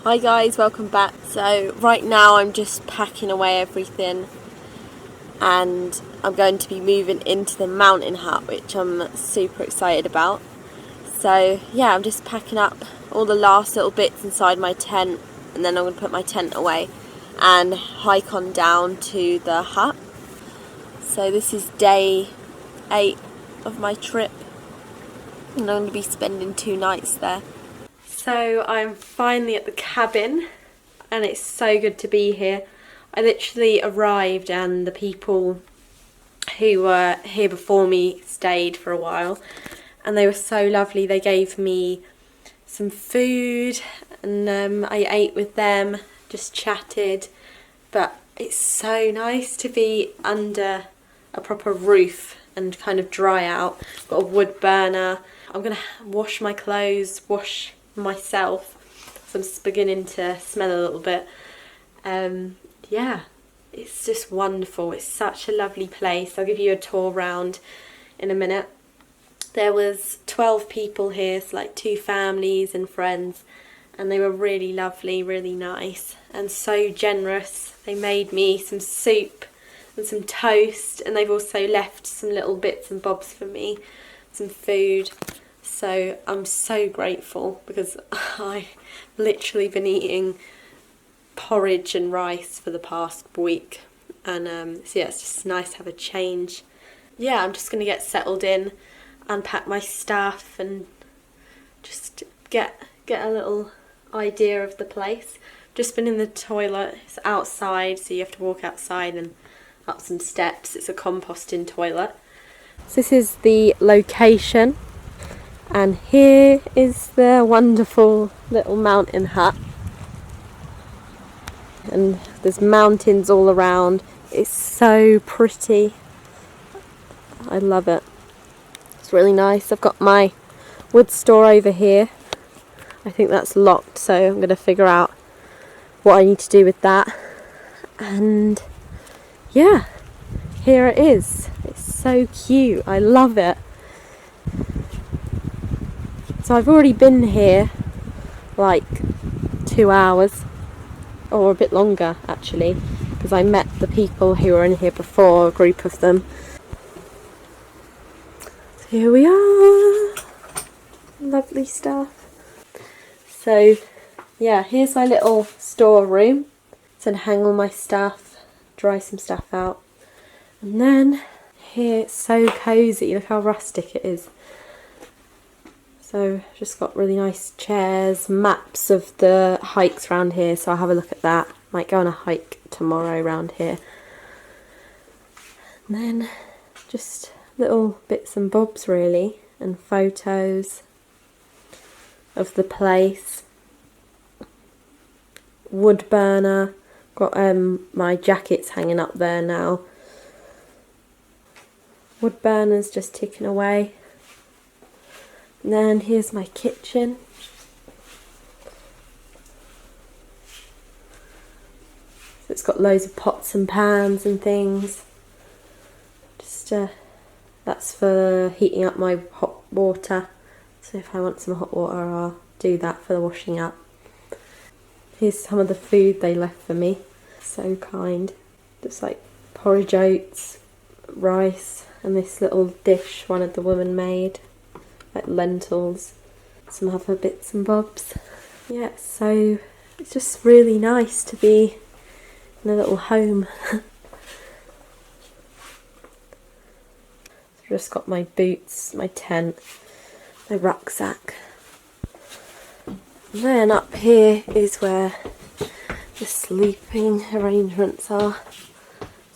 Hi guys, welcome back. So right now I'm just packing away everything and I'm going to be moving into the mountain hut, which I'm super excited about. So yeah, I'm just packing up all the last little bits inside my tent and then I'm going to put my tent away and hike on down to the hut. So this is day 8 of my trip and I'm going to be spending 2 nights there. So I'm finally at the cabin and it's so good to be here. I literally arrived and the people who were here before me stayed for a while and they were so lovely. They gave me some food and I ate with them, just chatted, but it's so nice to be under a proper roof and kind of dry out. Got a wood burner. I'm gonna wash my clothes, wash myself, so I'm beginning to smell a little bit. Yeah, it's just wonderful. It's such a lovely place. I'll give you a tour round in a minute. There was 12 people here, so like 2 families and friends, and they were really lovely, really nice and so generous. They made me some soup and some toast, and they've also left some little bits and bobs for me, some food. So I'm so grateful because I've literally been eating porridge and rice for the past week, and so yeah, it's just nice to have a change. Yeah, I'm just going to get settled in, unpack my stuff and just get a little idea of the place. Just been in the toilet. It's outside, so you have to walk outside and up some steps. It's a composting toilet. So this is the location, and here is the wonderful little mountain hut. And there's mountains all around. It's so pretty. I love it. It's really nice. I've got my wood store over here. I think that's locked, so I'm going to figure out what I need to do with that. And yeah, here it is. It's so cute. I love it. So I've already been here like 2 hours, or a bit longer actually, because I met the people who were in here before, a group of them. So here we are. Lovely stuff. So yeah, here's my little storeroom. So I hang all my stuff, dry some stuff out. And then here it's so cosy. Look how rustic it is. So just got really nice chairs, maps of the hikes around here, so I'll have a look at that. Might go on a hike tomorrow around here. And then just little bits and bobs really, and photos of the place. Wood burner. Got my jackets hanging up there now. Wood burner's just ticking away. And then here's my kitchen. So it's got loads of pots and pans and things. Just that's for heating up my hot water. So if I want some hot water, I'll do that for the washing up. Here's some of the food they left for me. So kind. Just like porridge oats, rice, and this little dish one of the women made. Like lentils, some other bits and bobs. Yeah, so it's just really nice to be in a little home. Just got my boots, my tent, my rucksack. And then up here is where the sleeping arrangements are.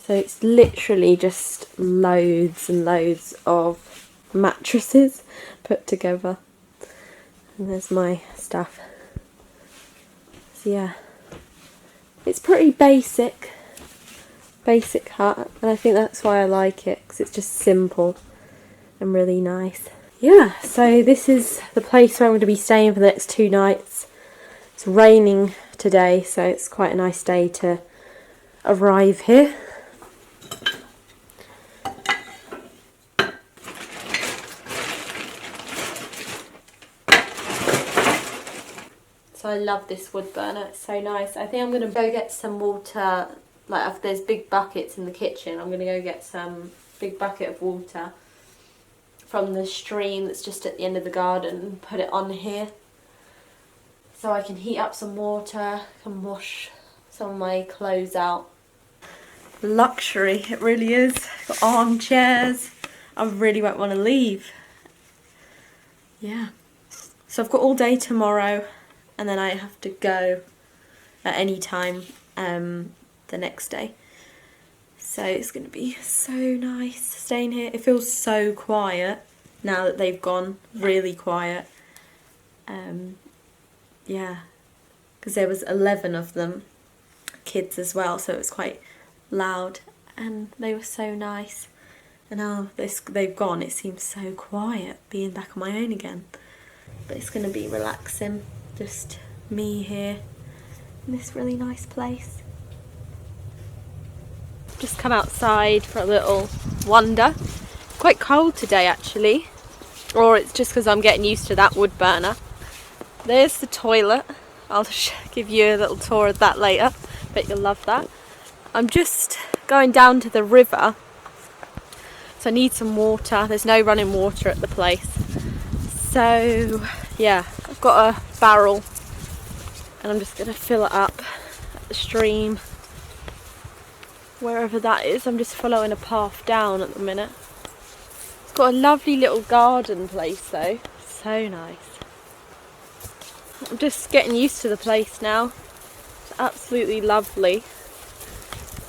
So it's literally just loads and loads of mattresses put together, and there's my stuff. So yeah, it's pretty basic hut, and I think that's why I like it, because it's just simple and really nice. Yeah, so this is the place where I'm going to be staying for the next 2 nights. It's raining today, so it's quite a nice day to arrive here. So I love this wood burner, it's so nice. I think I'm going to go get some water, like if there's big buckets in the kitchen, I'm going to go get some big bucket of water from the stream that's just at the end of the garden and put it on here. So I can heat up some water, can wash some of my clothes out. Luxury, it really is. Got armchairs. I really won't want to leave. Yeah. So I've got all day tomorrow, and then I have to go at any time the next day. So it's going to be so nice staying here. It feels so quiet now that they've gone, really quiet. Yeah, because there was 11 of them, kids as well, so it was quite loud, and they were so nice. And now they've gone, it seems so quiet being back on my own again. But it's going to be relaxing, just me here in this really nice place. Just come outside for a little wander. Quite cold today actually, or it's just because I'm getting used to that wood burner. There's the toilet. I'll give you a little tour of that later, bet you'll love that. I'm just going down to the river, so I need some water. There's no running water at the place. So yeah, I've got a barrel and I'm just going to fill it up at the stream. Wherever that is, I'm just following a path down at the minute. It's got a lovely little garden place though, so nice. I'm just getting used to the place now. It's absolutely lovely.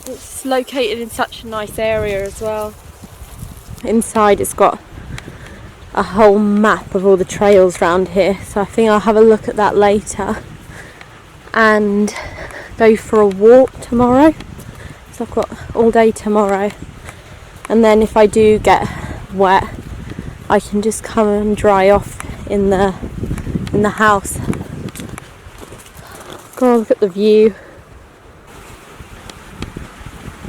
It's located in such a nice area as well. Inside it's got a whole map of all the trails around here, so I think I'll have a look at that later and go for a walk tomorrow. So I've got all day tomorrow, and then if I do get wet I can just come and dry off in the house. God, look at the view.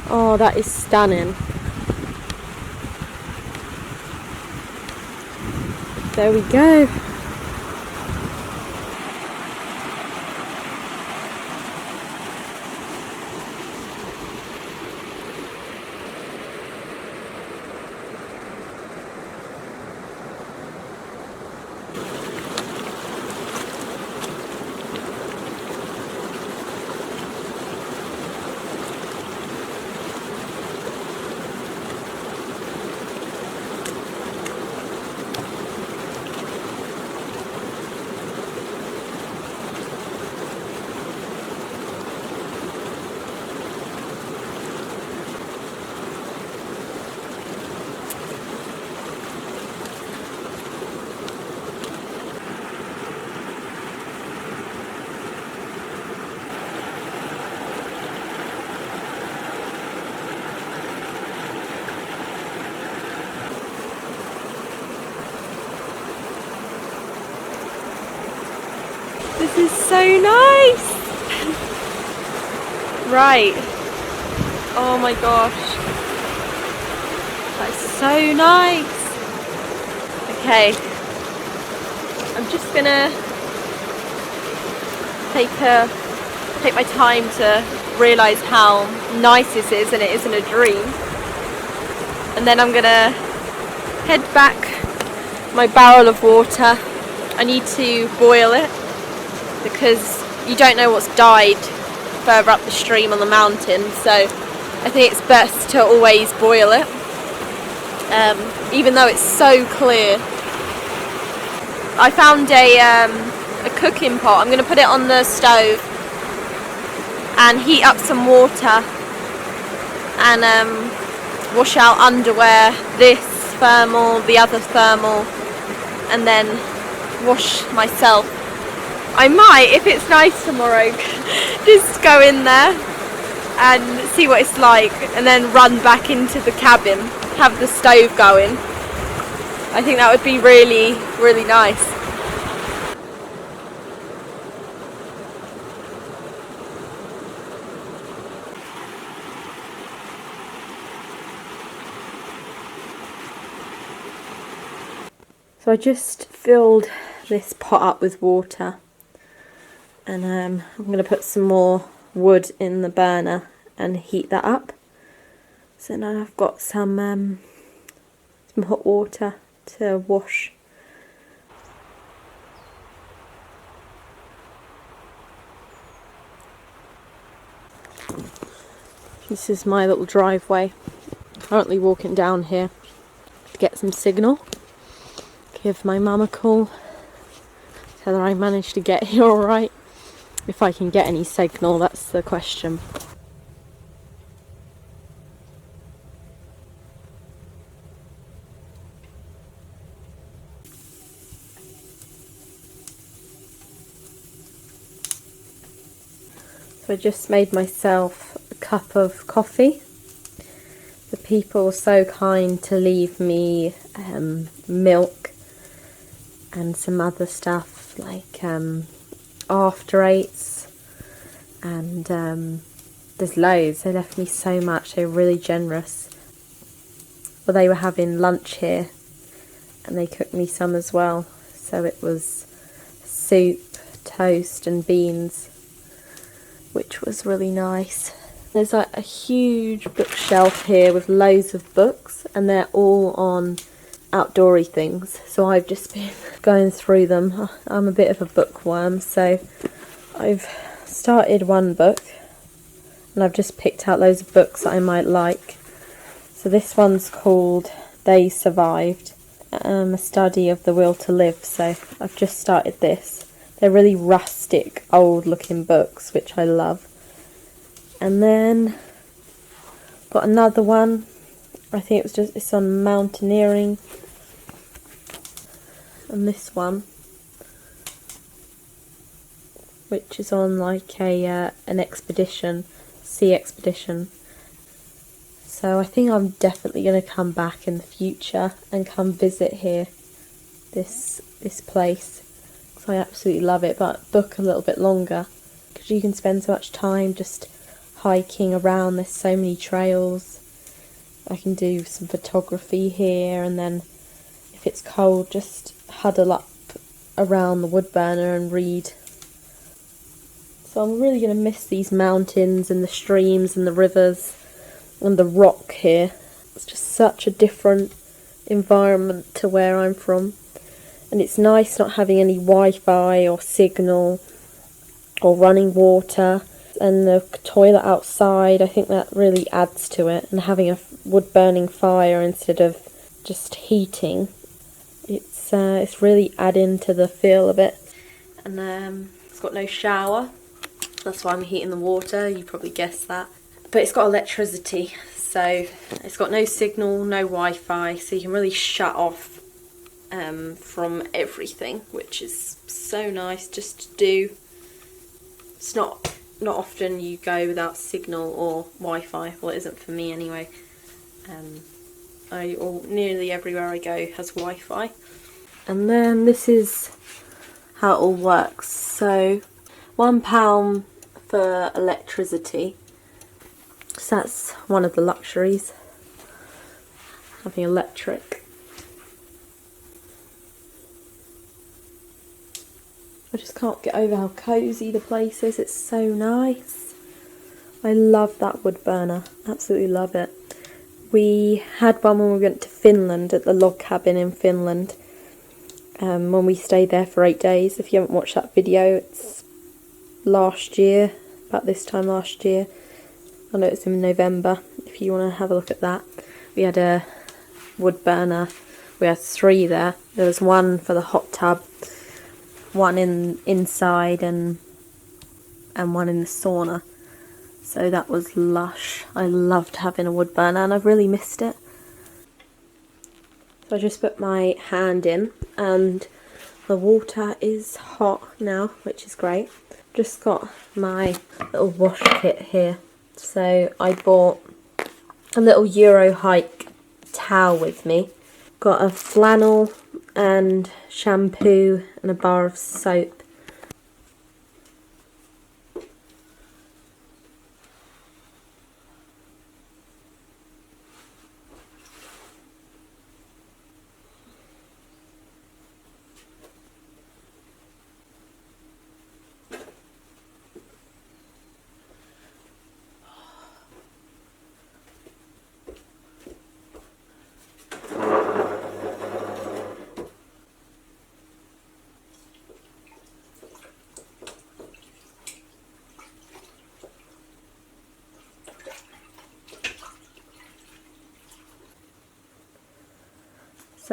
Oh, that is stunning. There we go. This is so nice! Right. Oh my gosh. That's so nice. Okay. I'm just gonna take my time to realise how nice this is and it isn't a dream. And then I'm gonna head back my barrel of water. I need to boil it because you don't know what's died further up the stream on the mountain, so I think it's best to always boil it, even though it's so clear. I found a cooking pot. I'm going to put it on the stove and heat up some water and wash out underwear, this thermal, the other thermal, and then wash myself. I might, if it's nice tomorrow, just go in there and see what it's like and then run back into the cabin, have the stove going. I think that would be really, really nice. So I just filled this pot up with water And I'm going to put some more wood in the burner and heat that up. So now I've got some hot water to wash. This is my little driveway. Currently walking down here to get some signal. Give my mum a call. Tell her I managed to get here alright. If I can get any signal, that's the question. So I just made myself a cup of coffee. The people were so kind to leave me milk and some other stuff like after eights, and there's loads. They left me so much. They were really generous. Well, they were having lunch here and they cooked me some as well. So it was soup, toast and beans, which was really nice. There's like a huge bookshelf here with loads of books, and they're all on outdoory things. So I've just been going through them. I'm a bit of a bookworm, so I've started one book and I've just picked out loads of books that I might like. So this one's called They Survived, a study of the will to live. So I've just started this. They're really rustic, old looking books, which I love. And then got another one. I think it's on mountaineering. And this one, which is on like an expedition, sea expedition. So I think I'm definitely going to come back in the future and come visit here, this place. So I absolutely love it, but book a little bit longer because you can spend so much time just hiking around. There's so many trails. I can do some photography here, and then if it's cold just huddle up around the wood burner and read. So I'm really going to miss these mountains and the streams and the rivers and the rock here. It's just such a different environment to where I'm from. And it's nice not having any Wi-Fi or signal or running water, and the toilet outside. I think that really adds to it, and having a wood burning fire instead of just heating, it's really adding to the feel of it. And it's got no shower, that's why I'm heating the water, you probably guessed that. But it's got electricity, so it's got no signal, no Wi-Fi, so you can really shut off from everything, which is so nice just to do. It's not often you go without signal or Wi-Fi. Well, it isn't for me anyway. Nearly everywhere I go has Wi-Fi. And then this is how it all works. So £1 for electricity. So that's one of the luxuries, having electric. I just can't get over how cosy the place is. It's so nice. I love that wood burner. Absolutely love it. We had one when we went to Finland, at the log cabin in Finland, when we stayed there for 8 days. If you haven't watched that video, it's last year, about this time last year. I know it's in November, if you want to have a look at that. We had a wood burner. We had 3 there. There was one for the hot tub, one inside, and one in the sauna. So that was lush. I loved having a wood burner and I've really missed it. So I just put my hand in and the water is hot now, which is great. Just got my little wash kit here. So I bought a little Euro hike towel with me. Got a flannel and shampoo and a bar of soap.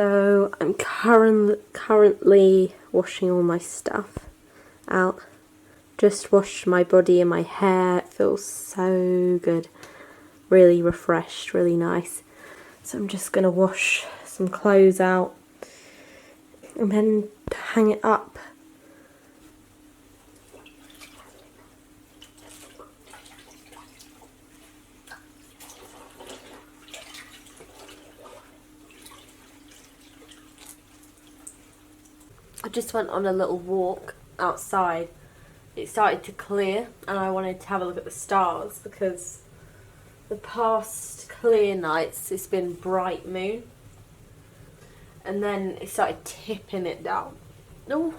So I'm currently washing all my stuff out. Just washed my body and my hair. It feels so good. Really refreshed, really nice. So I'm just going to wash some clothes out and then hang it up. I just went on a little walk outside. It started to clear and I wanted to have a look at the stars because the past clear nights it's been bright moon and then it started tipping it down. Oh,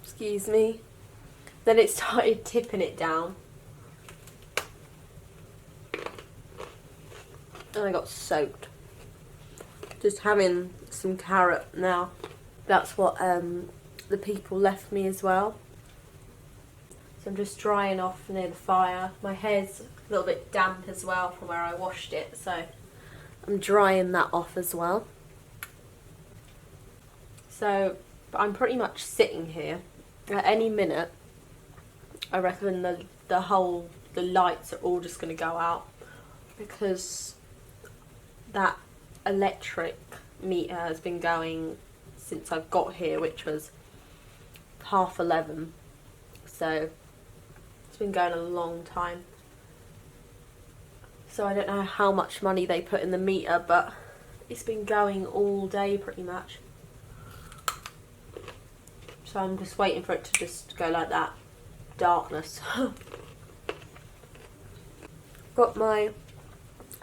excuse me. Then it started tipping it down and I got soaked. Just having some carrot now. That's what the people left me as well. So I'm just drying off near the fire. My hair's a little bit damp as well from where I washed it, so I'm drying that off as well. So I'm pretty much sitting here. At any minute, I reckon the lights are all just going to go out because that electric meter has been going since I've got here, which was 11:30. So it's been going a long time. So I don't know how much money they put in the meter, but it's been going all day pretty much. So I'm just waiting for it to just go like that. Darkness. Got my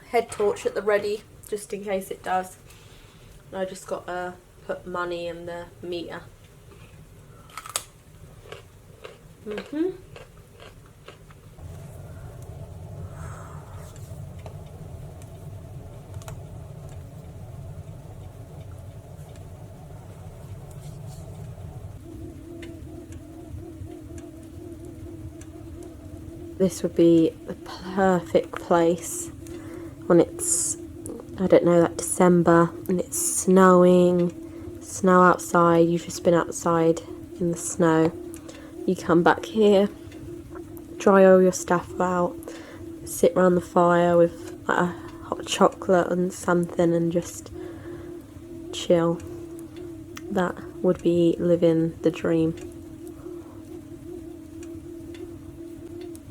head torch at the ready, just in case it does. And I just got to put money in the meter. This would be the perfect place when it's, I don't know, like December and it's snowing, snow outside. You've just been outside in the snow. You come back here, dry all your stuff out, sit round the fire with like a hot chocolate and something and just chill. That would be living the dream.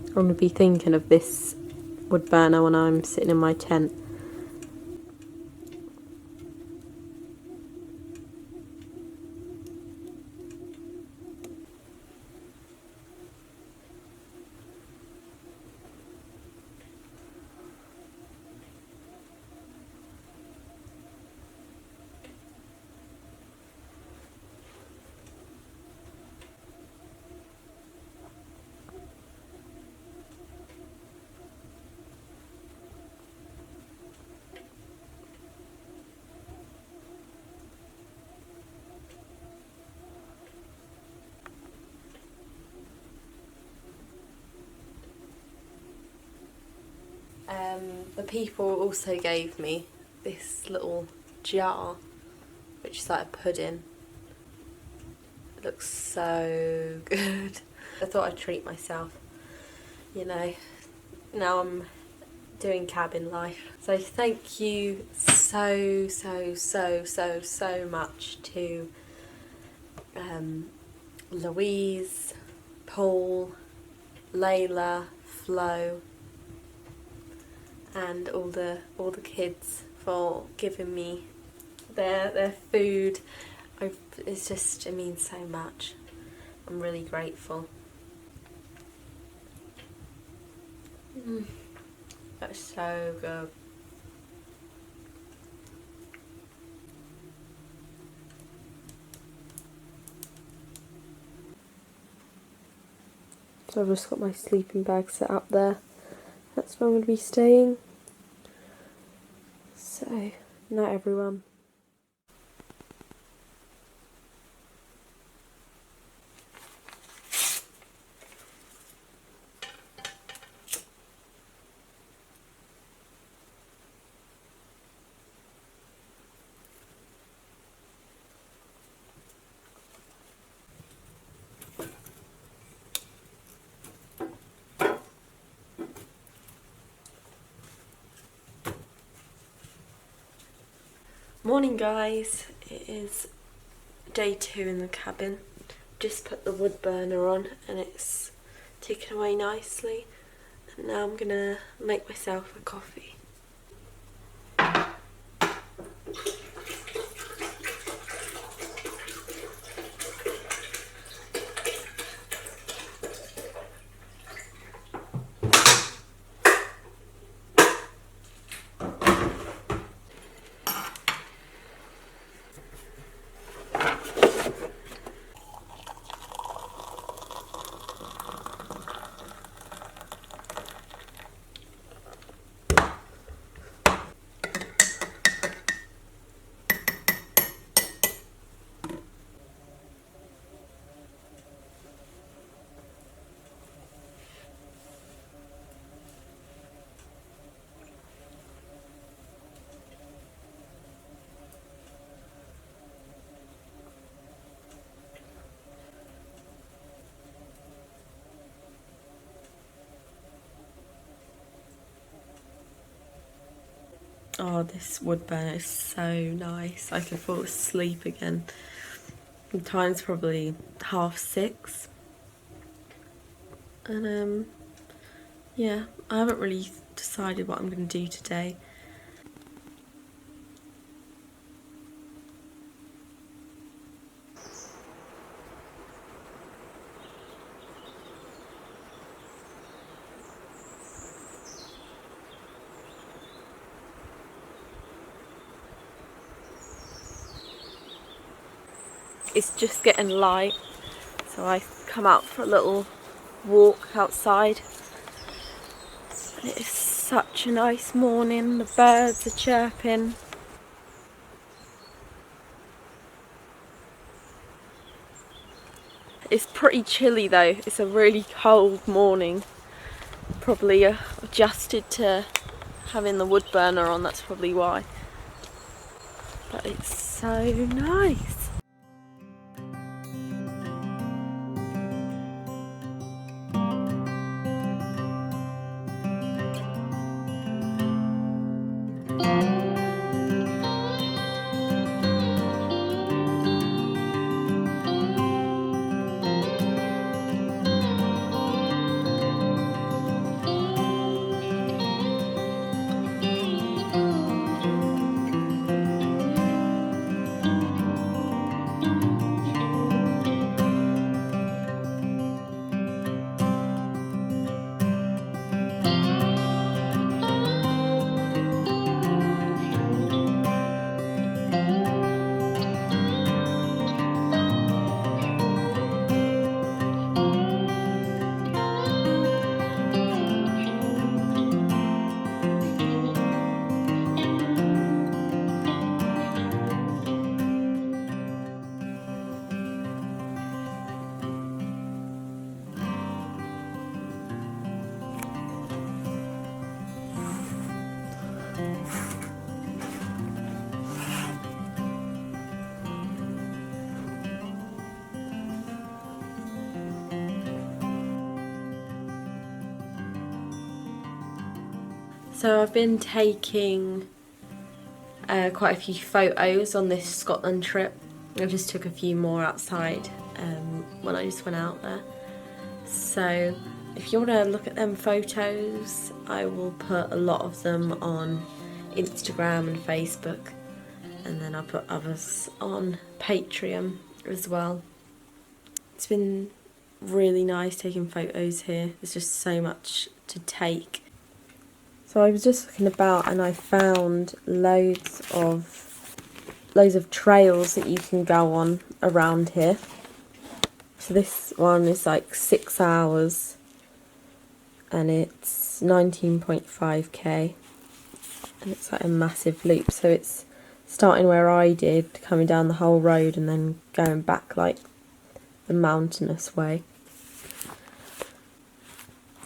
I'm going to be thinking of this wood burner when I'm sitting in my tent. The people also gave me this little jar, which is like a pudding. It looks so good. I thought I'd treat myself, you know. Now I'm doing cabin life. So thank you so much to Louise, Paul, Layla, Flo, and all the kids for giving me their food. It means so much. I'm really grateful. That's so good. So I've just got my sleeping bag set up there. That's where I'm going to be staying. So, night everyone. Morning guys, it is day 2 in the cabin. Just put the wood burner on and it's ticking away nicely, and now I'm gonna make myself a coffee. Oh, this wood burner is so nice. I can fall asleep again. The time's probably 6:30. And yeah, I haven't really decided what I'm going to do today. It's just getting light, so I come out for a little walk outside. And it is such a nice morning, the birds are chirping. It's pretty chilly though, it's a really cold morning. Probably adjusted to having the wood burner on, that's probably why. But it's so nice. So I've been taking quite a few photos on this Scotland trip. I just took a few more outside when I just went out there. So if you want to look at them photos, I will put a lot of them on Instagram and Facebook, and then I'll put others on Patreon as well. It's been really nice taking photos here. There's just so much to take. So I was just looking about and I found loads of trails that you can go on around here. So this one is like 6 hours and it's 19.5k and it's like a massive loop. So it's starting where I did, coming down the whole road and then going back like the mountainous way.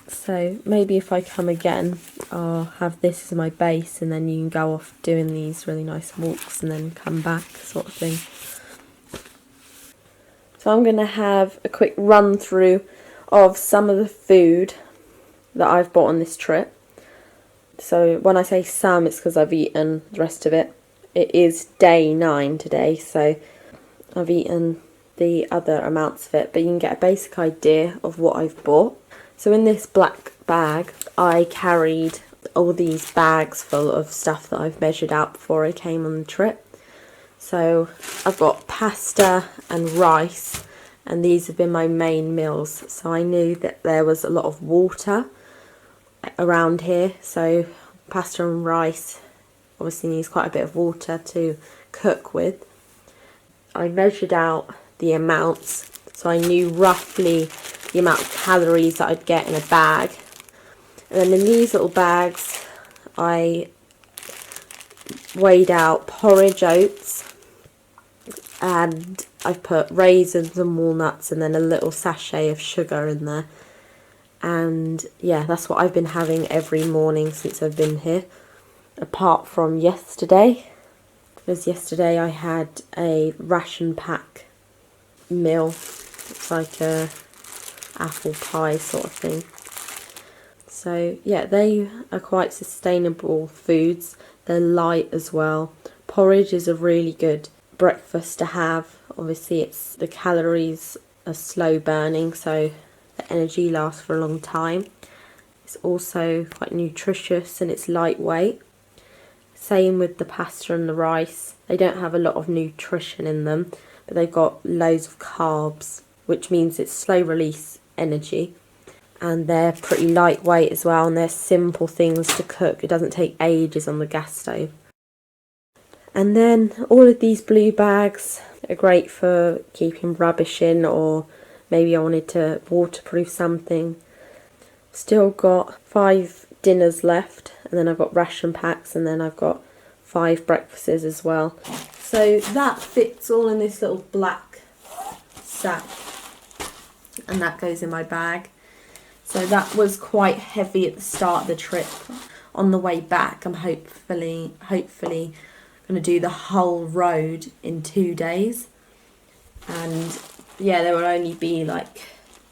So maybe if I come again, I'll have this as my base and then you can go off doing these really nice walks and then come back, sort of thing. So I'm going to have a quick run through of some of the food that I've bought on this trip. So when I say some, it's because I've eaten the rest of it it is day 9 today, so I've eaten the other amounts of it, but you can get a basic idea of what I've bought. So in this black bag, I carried all these bags full of stuff that I've measured out before I came on the trip. So I've got pasta and rice, and these have been my main meals. So I knew that there was a lot of water around here, so pasta and rice obviously needs quite a bit of water to cook with. I measured out the amounts, so I knew roughly the amount of calories that I'd get in a bag. And then in these little bags, I weighed out porridge oats, and I've put raisins and walnuts and then a little sachet of sugar in there. And yeah, that's what I've been having every morning since I've been here, apart from yesterday, because yesterday I had a ration pack meal. It's like a apple pie sort of thing. So yeah, they are quite sustainable foods. They're light as well. Porridge is a really good breakfast to have. Obviously the calories are slow burning, so the energy lasts for a long time. It's also quite nutritious and it's lightweight. Same with the pasta and the rice. They don't have a lot of nutrition in them, but they've got loads of carbs, which means it's slow release energy. And they're pretty lightweight as well, and they're simple things to cook. It doesn't take ages on the gas stove. And then all of these blue bags are great for keeping rubbish in, or maybe I wanted to waterproof something. Still got 5 dinners left, and then I've got ration packs, and then I've got 5 breakfasts as well. So that fits all in this little black sack, and that goes in my bag. So that was quite heavy at the start of the trip. On the way back, I'm hopefully going to do the whole road in 2 days. And yeah, there will only be like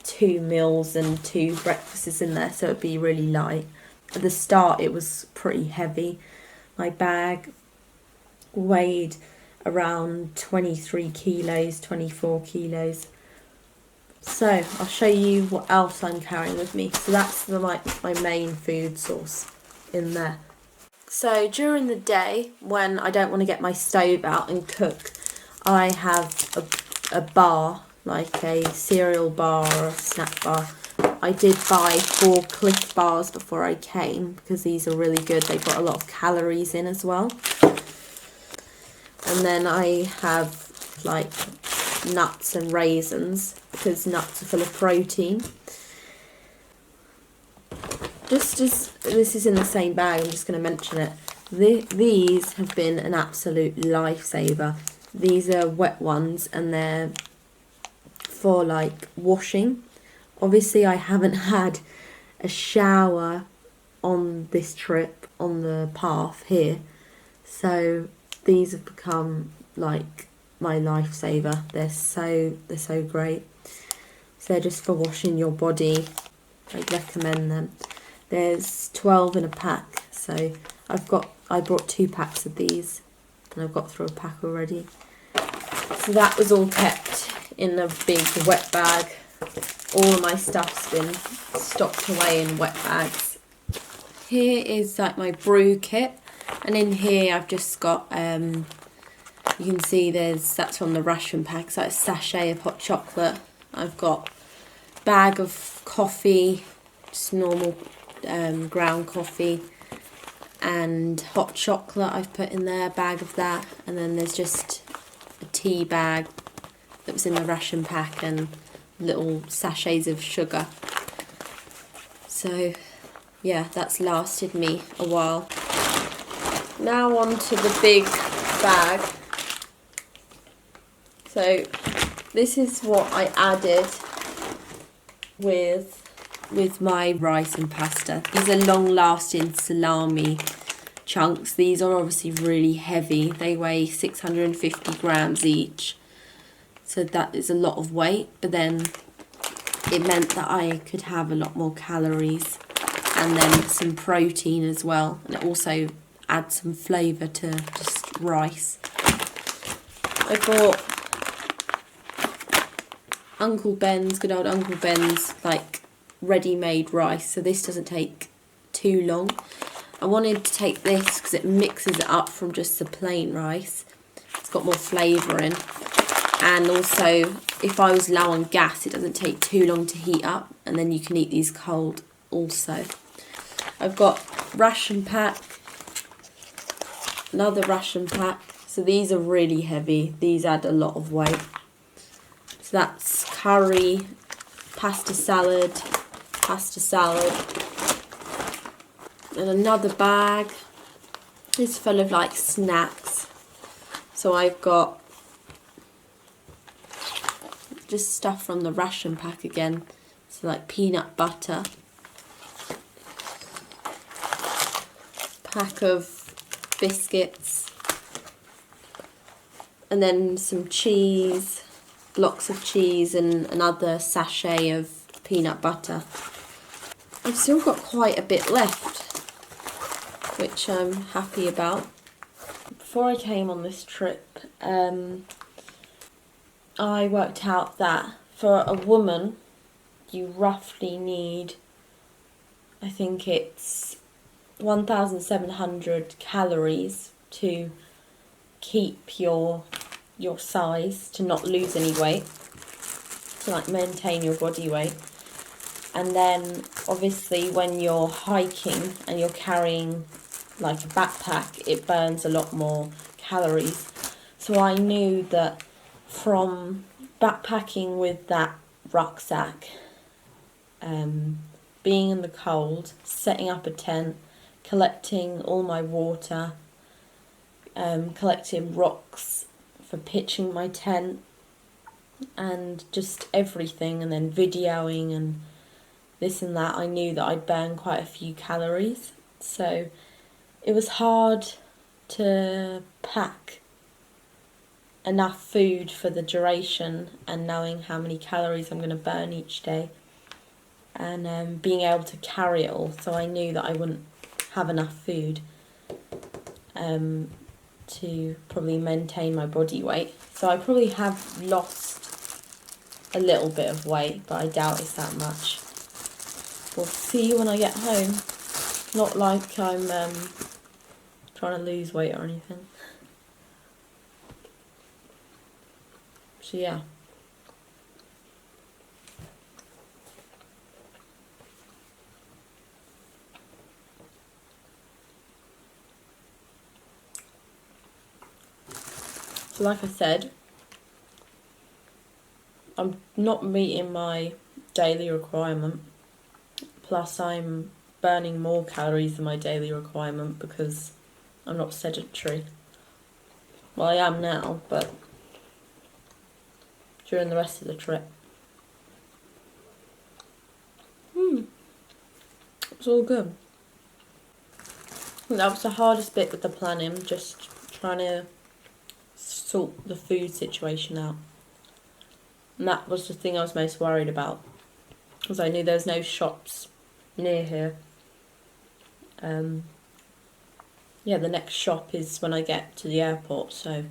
2 meals and 2 breakfasts in there, so it'd be really light. At the start it was pretty heavy. My bag weighed around 23 kilos, 24 kilos. So I'll show you what else I'm carrying with me. So that's my main food source in there. So during the day, when I don't want to get my stove out and cook, I have a bar, like a cereal bar or a snack bar. I did buy 4 Cliff bars before I came, because these are really good. They've got a lot of calories in as well. And then I have like nuts and raisins, because nuts are full of protein. Just as this is in the same bag, I'm just going to mention it. These have been an absolute lifesaver. These are wet ones, and they're for like washing. Obviously I haven't had a shower on this trip on the path here, so these have become like my lifesaver. They're so great. So they're just for washing your body. I recommend them. There's 12 in a pack, so I brought 2 packs of these, and I've got through a pack already. So that was all kept in a big wet bag. All of my stuff's been stocked away in wet bags. Here is like my brew kit, and in here I've just got you can see that's from the ration pack, so it's a sachet of hot chocolate. I've got a bag of coffee, just normal ground coffee, and hot chocolate I've put in there, a bag of that. And then there's just a tea bag that was in the ration pack, and little sachets of sugar. So yeah, that's lasted me a while. Now on to the big bag. So this is what I added with my rice and pasta. These are long-lasting salami chunks. These are obviously really heavy. They weigh 650 grams each. So that is a lot of weight, but then it meant that I could have a lot more calories and then some protein as well. And it also adds some flavour to just rice. I bought Uncle Ben's, good old Uncle Ben's, like ready-made rice, so this doesn't take too long. I wanted to take this because it mixes it up from just the plain rice. It's got more flavour in, and also if I was low on gas, it doesn't take too long to heat up, and then you can eat these cold also. I've got ration pack, another ration pack. So these are really heavy. These add a lot of weight. So that's curry, pasta salad, and another bag is full of like snacks. So I've got just stuff from the ration pack again. So like peanut butter, pack of biscuits, and then some cheese, blocks of cheese, and another sachet of peanut butter. I've still got quite a bit left, which I'm happy about. Before I came on this trip, I worked out that for a woman, you roughly need, I think it's 1,700 calories to keep your size, to not lose any weight, to like maintain your body weight. And then obviously when you're hiking and you're carrying like a backpack, it burns a lot more calories. So I knew that from backpacking with that rucksack, being in the cold, setting up a tent, collecting all my water, collecting rocks for pitching my tent, and just everything, and then videoing and this and that, I knew that I'd burn quite a few calories. So it was hard to pack enough food for the duration and knowing how many calories I'm going to burn each day, and being able to carry it all. So I knew that I wouldn't have enough food to probably maintain my body weight. So I probably have lost a little bit of weight, but I doubt it's that much. We'll see when I get home. Not like I'm trying to lose weight or anything. So yeah. So like I said, I'm not meeting my daily requirement. Plus I'm burning more calories than my daily requirement because I'm not sedentary. Well, I am now, but during the rest of the trip. It's all good. That was the hardest bit with the planning, just trying to sort the food situation out. And that was the thing I was most worried about, because I knew there was no shops near here. Yeah, the next shop is when I get to the airport, so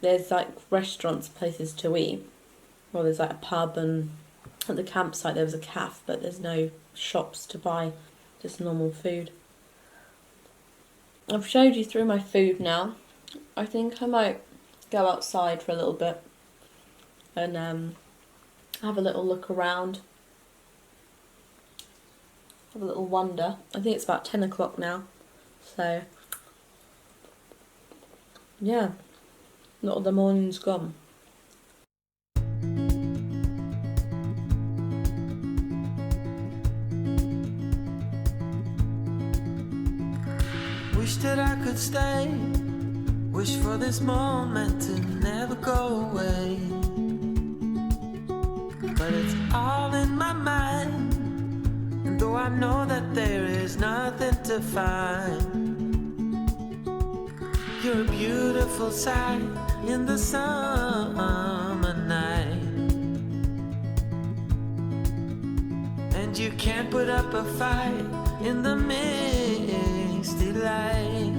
there's like restaurants, places to eat. Well, there's like a pub, and at the campsite there was a cafe, but there's no shops to buy, just normal food. I've showed you through my food now. I think I might go outside for a little bit and have a little look around, have a little wander. I think it's about 10 o'clock now, so yeah, a lot of the morning's gone. Wish that I could stay, wish for this moment to never go away. But it's all in my mind, and though I know that there is nothing to find, you're a beautiful sight in the summer night, and you can't put up a fight in the misty light.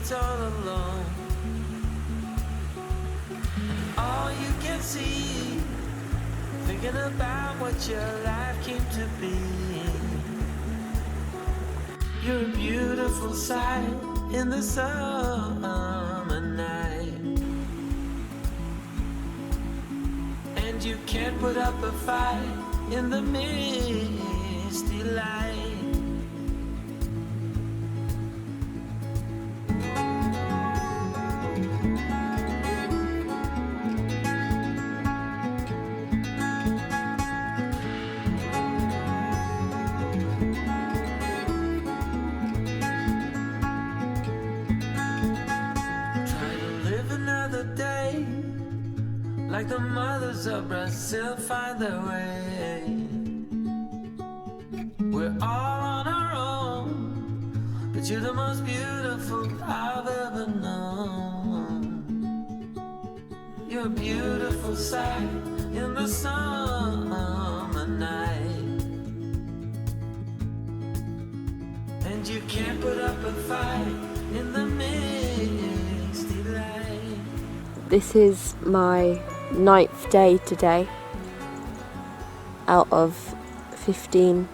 streets all alone. All you can see, thinking about what your life came to be. You're a beautiful sight in the summer night, and you can't put up a fight in the misty light. Like the mothers of Brazil find their way. We're all on our own, but you're the most beautiful I've ever known. You're a beautiful sight in the summer night, and you can't put up a fight in the misty light. This is my 9th day today out of 15.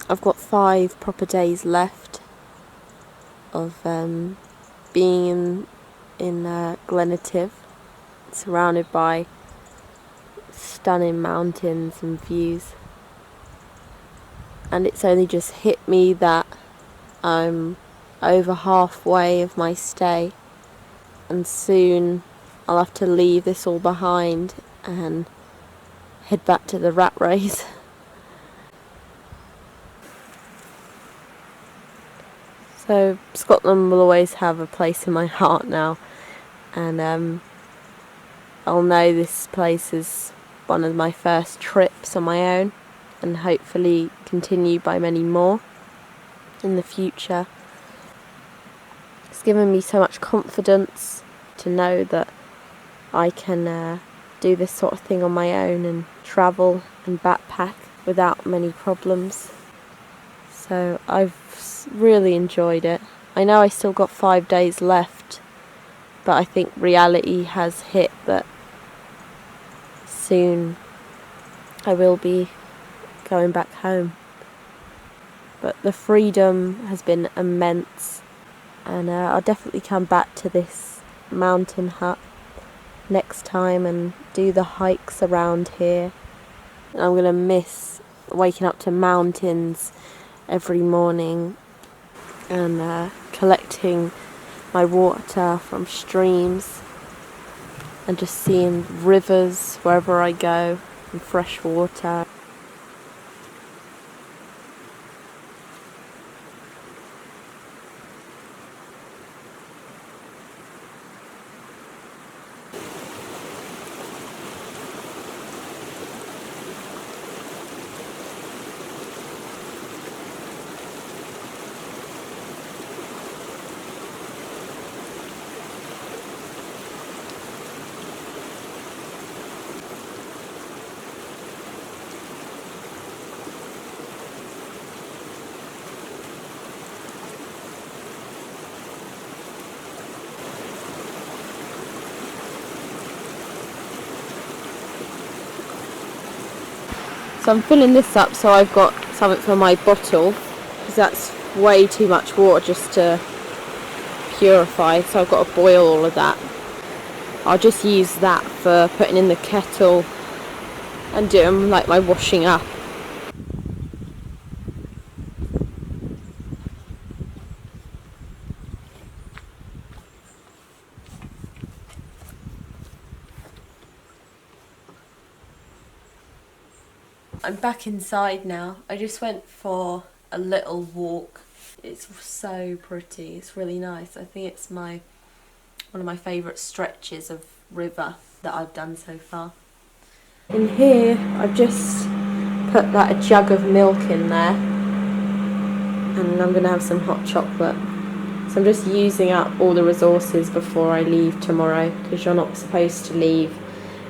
I've got 5 proper days left of being in Glen Coe, surrounded by stunning mountains and views, and it's only just hit me that I'm over halfway of my stay, and soon I'll have to leave this all behind and head back to the rat race. So Scotland will always have a place in my heart now, and I'll know this place is one of my first trips on my own, and hopefully continue by many more in the future. It's given me so much confidence to know that I can do this sort of thing on my own and travel and backpack without many problems. So I've really enjoyed it. I know I still got 5 days left, but I think reality has hit that soon I will be going back home. But the freedom has been immense, and I'll definitely come back to this mountain hut next time and do the hikes around here. And I'm going to miss waking up to mountains every morning and collecting my water from streams and just seeing rivers wherever I go and fresh water. So I'm filling this up so I've got something for my bottle, because that's way too much water just to purify, so I've got to boil all of that. I'll just use that for putting in the kettle and doing like my washing up. I'm back inside now. I just went for a little walk. It's so pretty. It's really nice. I think it's one of my favourite stretches of river that I've done so far. In here, I've just put a jug of milk in there, and I'm going to have some hot chocolate. So I'm just using up all the resources before I leave tomorrow, because you're not supposed to leave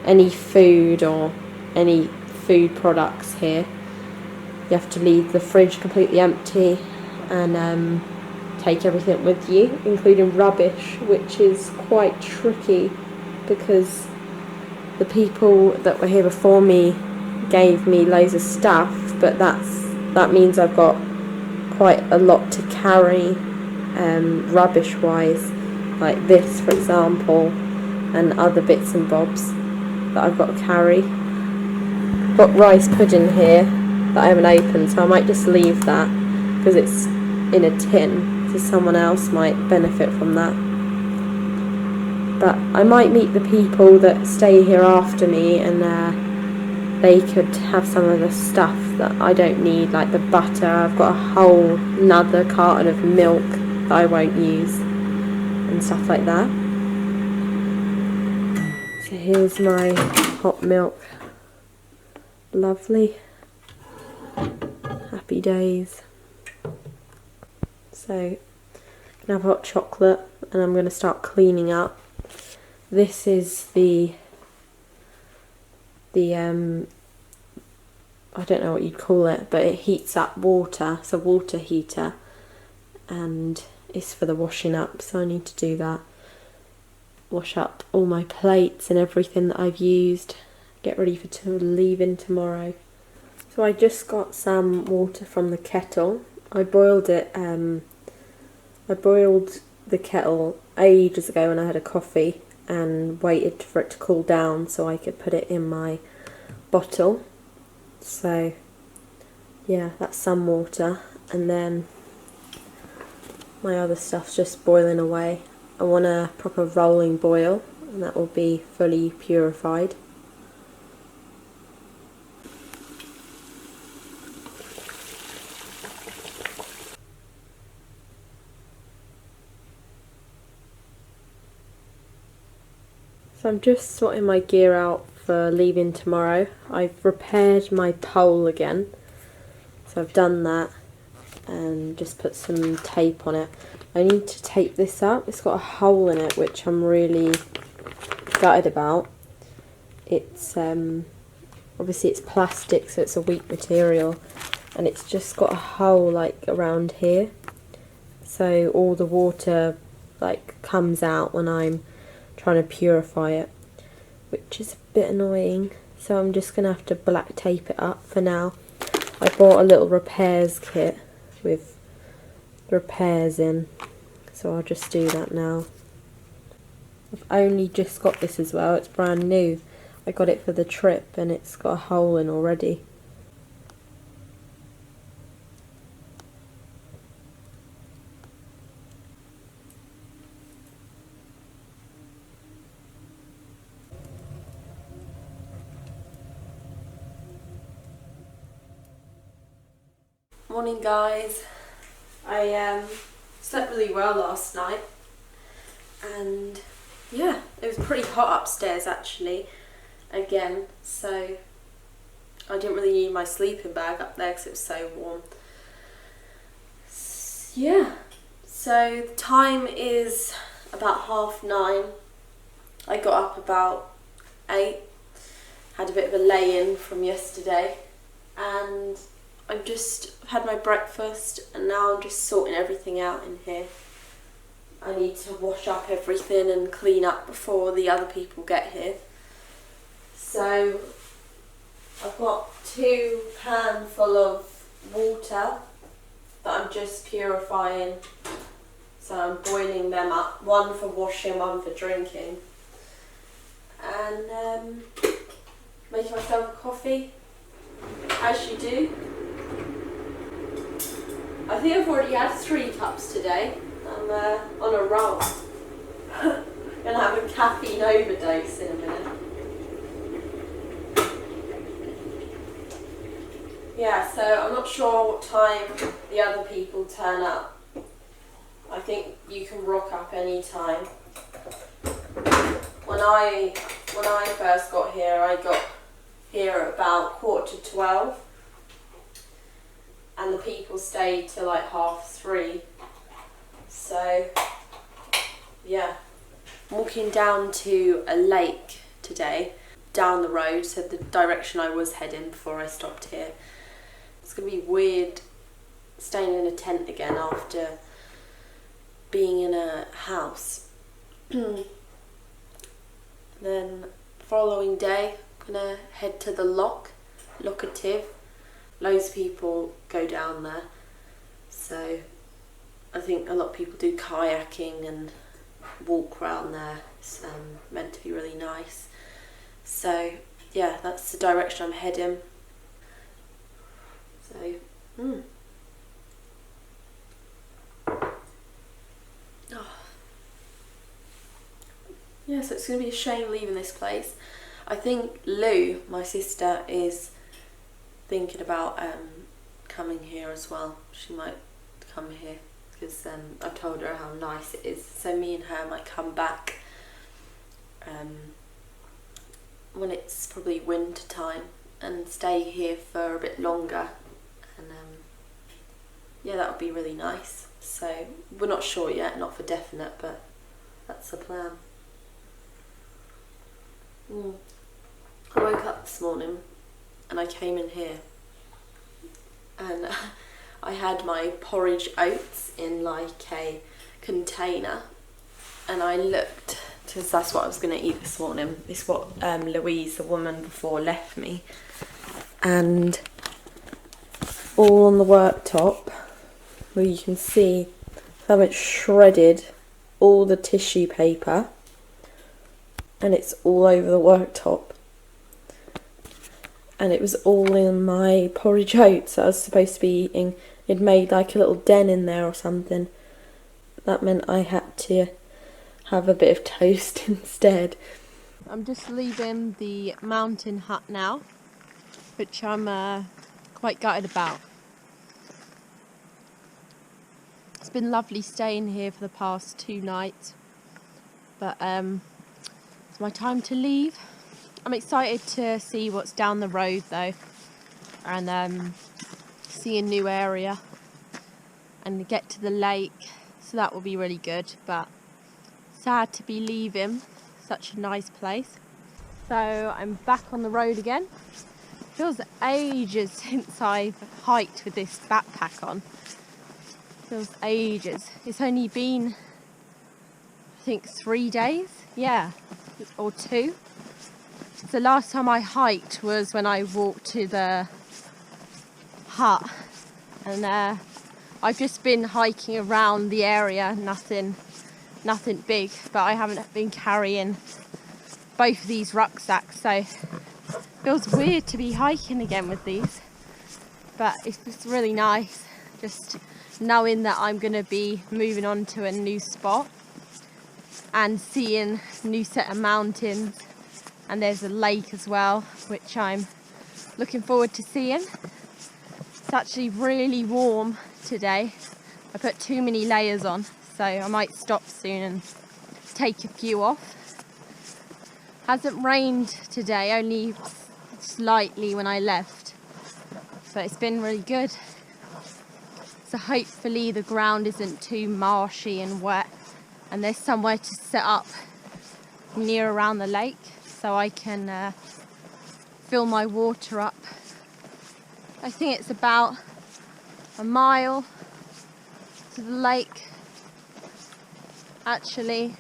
any food or any food products here. You have to leave the fridge completely empty, and take everything with you, including rubbish, which is quite tricky because the people that were here before me gave me loads of stuff, but that means I've got quite a lot to carry, rubbish wise, like this for example, and other bits and bobs that I've got to carry. Got rice pudding here that I haven't opened, so I might just leave that because it's in a tin, so someone else might benefit from that. But I might meet the people that stay here after me, and they could have some of the stuff that I don't need, like the butter. I've got a whole another carton of milk that I won't use and stuff like that. So here's my hot milk. Lovely. Happy days. So I'm gonna have hot chocolate and I'm gonna start cleaning up. This is the I don't know what you'd call it, but it heats up water. It's a water heater and it's for the washing up, so I need to do that. Wash up all my plates and everything that I've used. Get ready for leaving tomorrow. So I just got some water from the kettle. I boiled it. I boiled the kettle ages ago when I had a coffee and waited for it to cool down so I could put it in my bottle. So yeah, that's some water, and then my other stuff's just boiling away. I want a proper rolling boil, and that will be fully purified. So I'm just sorting my gear out for leaving tomorrow. I've repaired my pole again, so I've done that and just put some tape on it. I need to tape this up. It's got a hole in it which I'm really gutted about. It's obviously it's plastic, so it's a weak material, and it's just got a hole like around here, so all the water like comes out when I'm trying to purify it, which is a bit annoying. So I'm just gonna have to black tape it up for now. I bought a little repairs kit with repairs in, so I'll just do that now. I've only just got this as well, it's brand new. I got it for the trip and it's got a hole in already. Morning guys. I slept really well last night, and yeah, it was pretty hot upstairs actually again, so I didn't really need my sleeping bag up there because it was so warm. Yeah, so the time is about 9:30. I got up about 8, had a bit of a lay-in from yesterday, and I've just had my breakfast and now I'm just sorting everything out in here. I need to wash up everything and clean up before the other people get here. So I've got 2 pans full of water that I'm just purifying. So I'm boiling them up, one for washing, one for drinking. And making myself a coffee, as you do. I think I've already had 3 cups today. I'm on a roll. Gonna have a caffeine overdose in a minute. Yeah, so I'm not sure what time the other people turn up. I think you can rock up any time. When I first got here, I got here at about 11:45. And the people stayed till like 3:30. So yeah, I'm walking down to a lake today, down the road, so the direction I was heading before I stopped here. It's gonna be weird staying in a tent again after being in a house. Then following day, I'm gonna head to the locative. Loads of people go down there, so I think a lot of people do kayaking and walk around there. It's meant to be really nice. So yeah, that's the direction I'm heading. So yeah, so it's going to be a shame leaving this place. I think Lou, my sister, is thinking about coming here as well. She might come here because I've told her how nice it is. So me and her might come back when it's probably winter time and stay here for a bit longer. And yeah, that would be really nice. So we're not sure yet, not for definite, but that's the plan. I woke up this morning and I came in here and I had my porridge oats in like a container, and I looked because that's what I was going to eat this morning. It's what Louise, the woman before, left me, and all on the worktop where you can see how it's shredded all the tissue paper, and it's all over the worktop. And it was all in my porridge oats that I was supposed to be eating. It made like a little den in there or something. That meant I had to have a bit of toast instead. I'm just leaving the mountain hut now, which I'm quite gutted about. It's been lovely staying here for the past 2 nights, but it's my time to leave. I'm excited to see what's down the road though, and see a new area and get to the lake, so that will be really good, but sad to be leaving such a nice place. So I'm back on the road again. Feels ages since I've hiked with this backpack on. Feels ages. It's only been, I think, 3 days, yeah, or 2. The last time I hiked was when I walked to the hut, and I've just been hiking around the area, nothing big, but I haven't been carrying both of these rucksacks, so it feels weird to be hiking again with these, but it's just really nice just knowing that I'm going to be moving on to a new spot and seeing a new set of mountains. And there's a lake as well, which I'm looking forward to seeing. It's actually really warm today. I put too many layers on, so I might stop soon and take a few off. Hasn't rained today, only slightly when I left, but it's been really good. So hopefully the ground isn't too marshy and wet, and there's somewhere to set up near around the lake, so I can fill my water up. I think it's about a mile to the lake. Actually,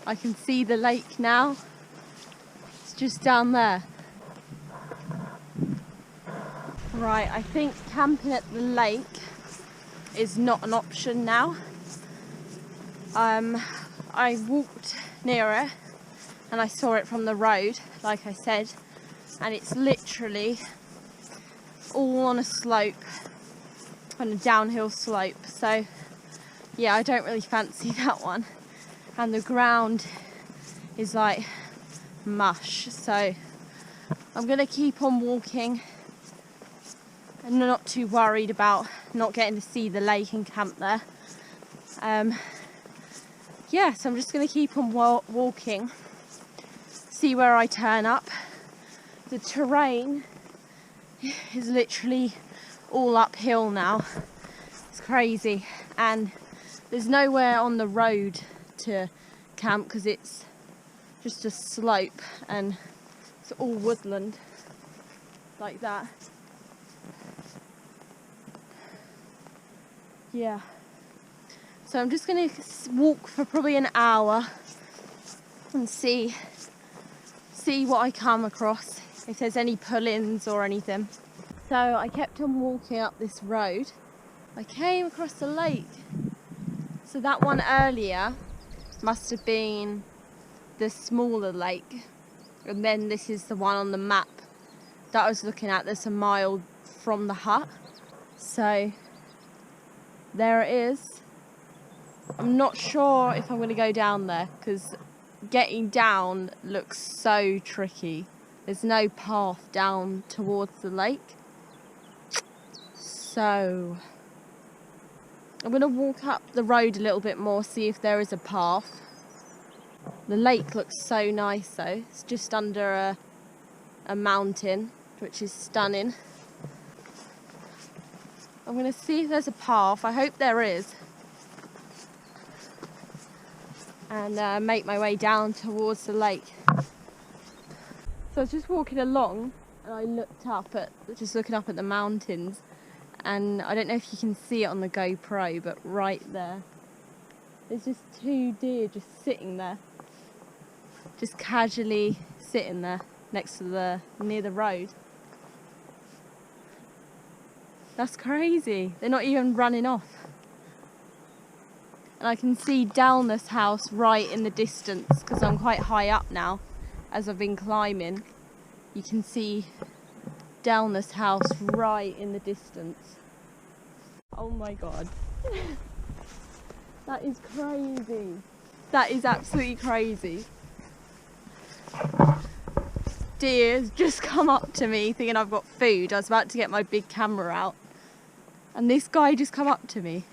I can see the lake now. It's just down there. Right, I think camping at the lake is not an option now. I walked near it and I saw it from the road, like I said, and it's literally all on a slope, on a downhill slope, so yeah, I don't really fancy that one, and the ground is like mush, so I'm gonna keep on walking and not too worried about not getting to see the lake and camp there. Yeah, so I'm just going to keep on walking, see where I turn up. The terrain is literally all uphill now. It's crazy, and there's nowhere on the road to camp because it's just a slope and it's all woodland like that. Yeah. So I'm just going to walk for probably an hour and see what I come across, if there's any pull-ins or anything. So I kept on walking up this road. I came across the lake. So that one earlier must have been the smaller lake, and then this is the one on the map that I was looking at that's a mile from the hut. So there it is. I'm not sure if I'm going to go down there because getting down looks so tricky. There's no path down towards the lake. So I'm going to walk up the road a little bit more, see if there is a path. The lake looks so nice though. It's just under a mountain, which is stunning. I'm going to see if there's a path. I hope there is. And make my way down towards the lake. So I was just walking along and I looked up just looking up at the mountains, and I don't know if you can see it on the GoPro, but right there, there's just 2 deer just sitting there. Just casually sitting there next to near the road. That's crazy. They're not even running off. And I can see Downless House right in the distance because I'm quite high up now as I've been climbing. You can see Downless House right in the distance. Oh my god. That is crazy. That is absolutely crazy. Deer's just come up to me thinking I've got food. I was about to get my big camera out and this guy just come up to me.